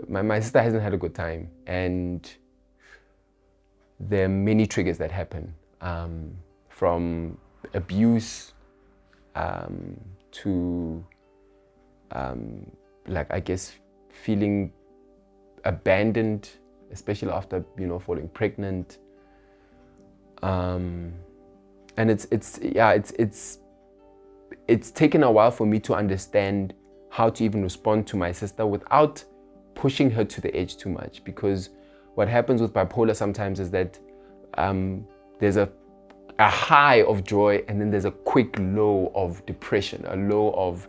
my sister hasn't had a good time, and there are many triggers that happen, from abuse to like, I guess, feeling abandoned, especially after, you know, falling pregnant. And it's taken a while for me to understand how to even respond to my sister without pushing her to the edge too much. Because what happens with bipolar sometimes is that there's a high of joy, and then there's a quick low of depression, a low of,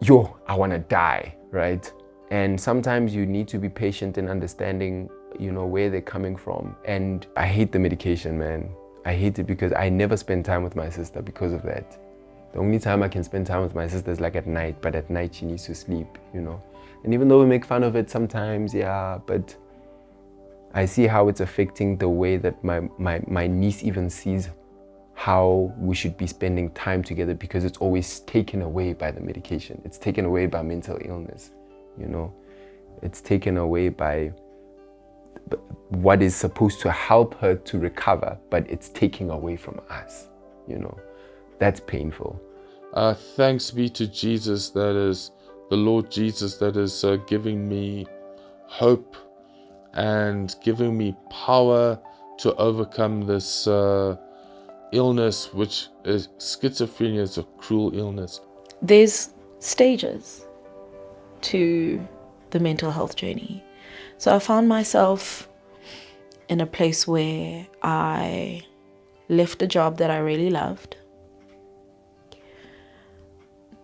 yo, I want to die, right? And sometimes you need to be patient in understanding, you know, where they're coming from. And I hate the medication, man. I hate it because I never spend time with my sister because of that. The only time I can spend time with my sister is like at night, but at night she needs to sleep, you know. And even though we make fun of it sometimes, yeah, but I see how it's affecting the way that my niece even sees how we should be spending time together, because it's always taken away by the medication. It's taken away by mental illness, you know. It's taken away by what is supposed to help her to recover, but it's taking away from us, you know. That's painful. Thanks be to Jesus, that is the Lord Jesus, that is giving me hope and giving me power to overcome this illness, which is schizophrenia. Is a cruel illness. There's stages to the mental health journey. So I found myself in a place where I left a job that I really loved,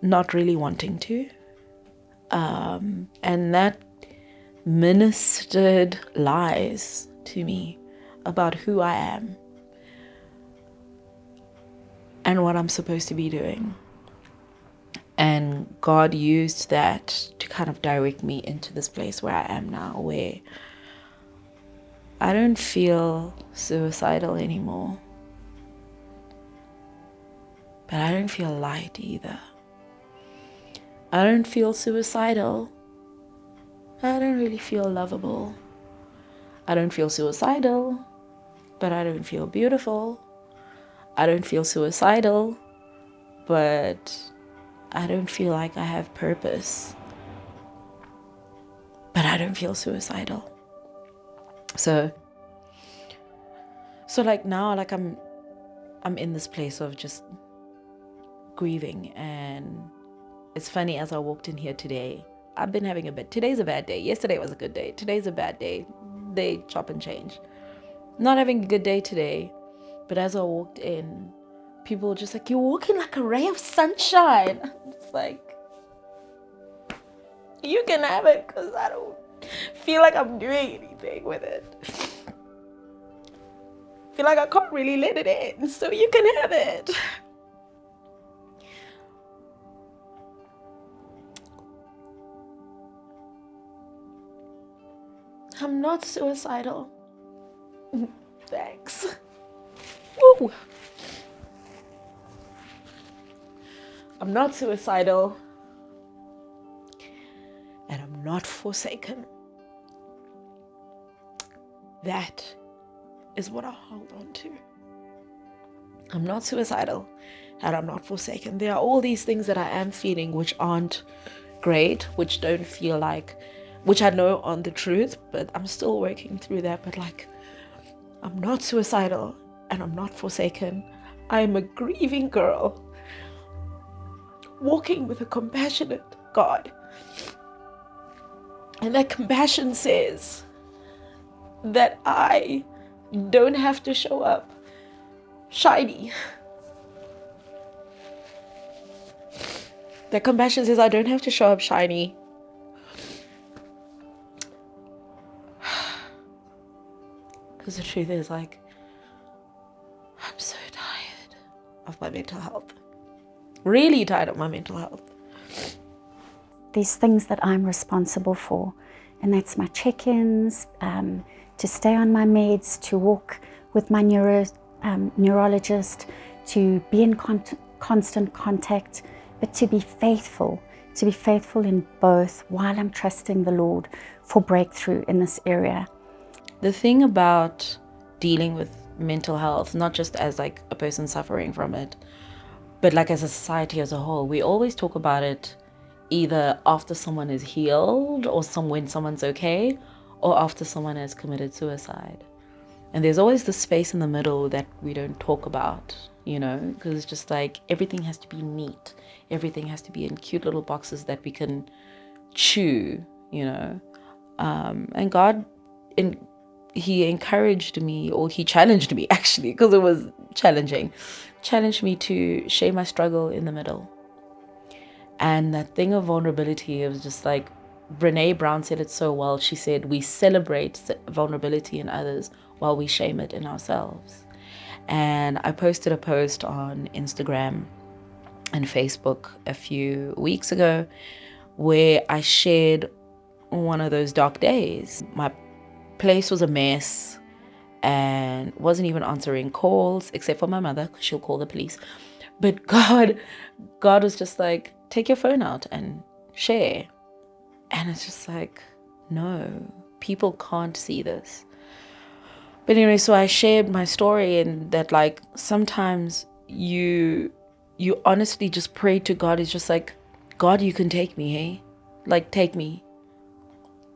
not really wanting to, and that ministered lies to me about who I am and what I'm supposed to be doing. And God used that to kind of direct me into this place where I am now, where I don't feel suicidal anymore, but I don't feel light either. I don't feel suicidal. I don't really feel lovable. I don't feel suicidal, but I don't feel beautiful. I don't feel suicidal, but I don't feel like I have purpose. But I don't feel suicidal. So like now, like I'm in this place of just grieving. And it's funny, as I walked in here today, I've been having today's a bad day. Yesterday was a good day. Today's a bad day. They chop and change. Not having a good day today, but as I walked in, people were just like, you're walking like a ray of sunshine. It's like, you can have it, because I don't feel like I'm doing anything with it. I feel like I can't really let it in, so you can have it. I'm not suicidal. Thanks. Woo. I'm not suicidal. And I'm not forsaken. That is what I hold on to. I'm not suicidal and I'm not forsaken. There are all these things that I am feeling which aren't great, which don't feel like, which I know aren't the truth, but I'm still working through that. But like, I'm not suicidal and I'm not forsaken. I am a grieving girl walking with a compassionate God. And that compassion says that I don't have to show up shiny. That compassion says I don't have to show up shiny. Because the truth is, like, I'm so tired of my mental health. Really tired of my mental health. There's things that I'm responsible for, and that's my check-ins, to stay on my meds, to walk with my neurologist, to be in constant contact, but to be faithful to be faithful in both while I'm trusting the Lord for breakthrough in this area. The thing about dealing with mental health, not just as like a person suffering from it, but like as a society as a whole, we always talk about it either after someone is healed or when someone's okay, or after someone has committed suicide. And there's always this space in the middle that we don't talk about, you know, because it's just like everything has to be neat. Everything has to be in cute little boxes that we can chew, you know. And God, He encouraged me, or He challenged me actually, because it was challenged me to share my struggle in the middle. And that thing of vulnerability, it was just like, Brene Brown said it so well. She said, we celebrate vulnerability in others while we shame it in ourselves. And I posted a post on Instagram and Facebook a few weeks ago where I shared one of those dark days. My place was a mess and wasn't even answering calls except for my mother, because she'll call the police. But God was just like, take your phone out and share. And it's just like, no, people can't see this. But anyway, so I shared my story, and that like sometimes you honestly just pray to God. It's just like, God, you can take me, hey? Like, take me.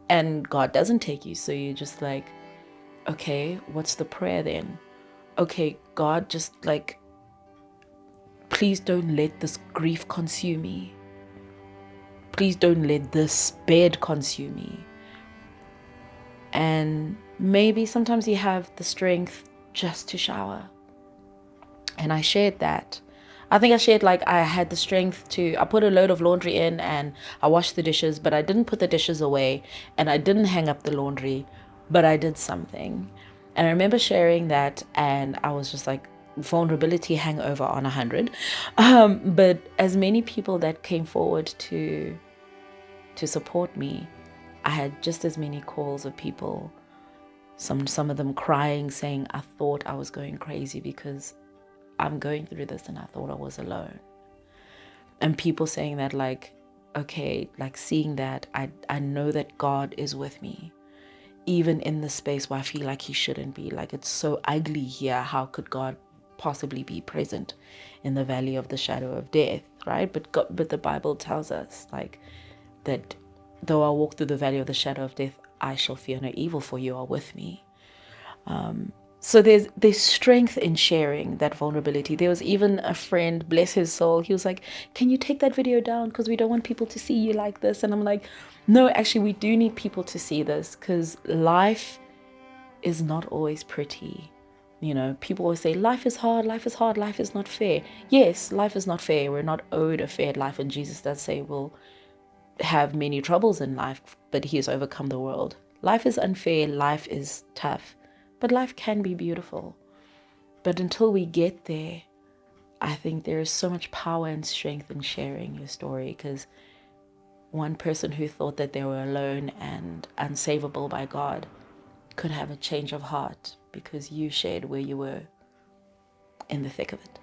And God doesn't take you. So you're just like, okay, what's the prayer then? Okay, God, just like, please don't let this grief consume me. Please don't let this bed consume me. And maybe sometimes you have the strength just to shower. And I shared that. I think I shared like I had the strength I put a load of laundry in and I washed the dishes, but I didn't put the dishes away and I didn't hang up the laundry, but I did something. And I remember sharing that, and I was just like, vulnerability hangover on 100. But as many people that came forward to support me, I had just as many calls of people, some of them crying, saying, I thought I was going crazy because I'm going through this and I thought I was alone. And people saying that like, okay, like seeing that, I know that God is with me, even in the space where I feel like He shouldn't be. Like, it's so ugly here. How could God possibly be present in the valley of the shadow of death, right? But the Bible tells us like that though I walk through the valley of the shadow of death, I shall fear no evil, for you are with me. So there's strength in sharing that vulnerability. There was even a friend, bless his soul, he was like, can you take that video down, because we don't want people to see you like this? And I'm like, no, actually we do need people to see this, because life is not always pretty. You know, people always say life is hard, life is hard, life is not fair. Yes, life is not fair. We're not owed a fair life, and Jesus does say we'll have many troubles in life, but He has overcome the world. Life is unfair, life is tough, but life can be beautiful. But until we get there, I think there is so much power and strength in sharing your story, because one person who thought that they were alone and unsavable by God could have a change of heart because you shared where you were in the thick of it.